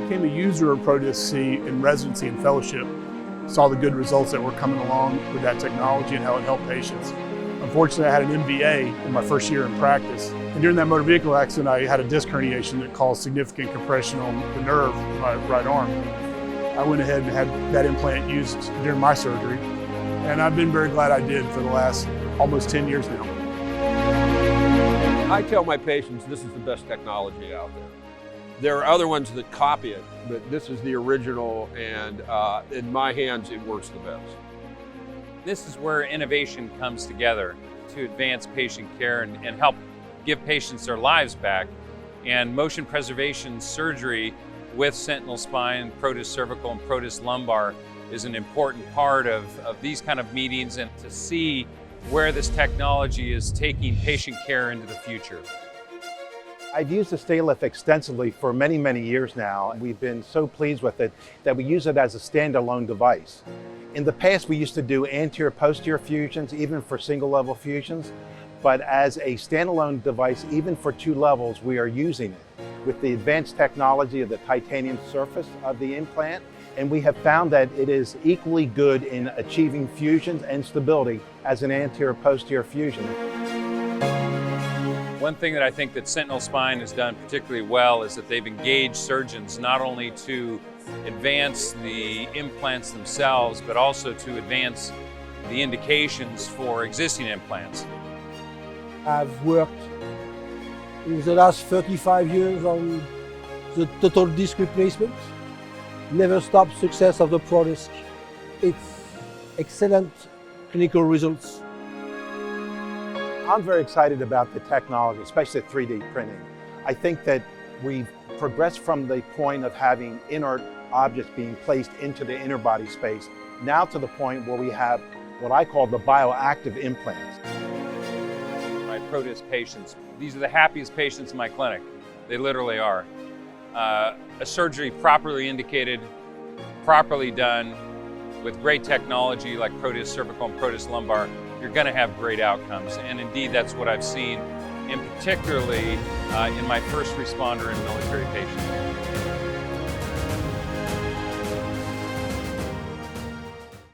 became a user of Proteus C in residency and fellowship. Saw the good results that were coming along with that technology and how it helped patients. Unfortunately, I had an MVA in my first year in practice. And during that motor vehicle accident, I had a disc herniation that caused significant compression on the nerve in my right arm. I went ahead and had that implant used during my surgery. And I've been very glad I did for the last almost 10 years now. I tell my patients this is the best technology out there. There are other ones that copy it, but this is the original, and in my hands, it works the best. This is where innovation comes together to advance patient care and help give patients their lives back. And motion preservation surgery with Centinel Spine, Proteus cervical, and Proteus lumbar is an important part of these kind of meetings, and to see where this technology is taking patient care into the future. I've used the Stay-Lift extensively for many, many years now, and we've been so pleased with it that we use it as a standalone device. In the past, we used to do anterior-posterior fusions, even for single-level fusions, but as a standalone device, even for 2 levels, we are using it with the advanced technology of the titanium surface of the implant, and we have found that it is equally good in achieving fusions and stability as an anterior-posterior fusion. One thing that I think that Centinel Spine has done particularly well is that they've engaged surgeons not only to advance the implants themselves, but also to advance the indications for existing implants. I've worked in the last 35 years on the total disc replacement. Never stop success of the product. It's excellent clinical results. I'm very excited about the technology, especially 3D printing. I think that we've progressed from the point of having inert objects being placed into the interbody space, now to the point where we have what I call the bioactive implants. My Proteus patients, these are the happiest patients in my clinic. They literally are. A surgery properly indicated, properly done, with great technology like Proteus cervical and Proteus lumbar, you're going to have great outcomes. And indeed, that's what I've seen, and particularly in my first responder and military patients.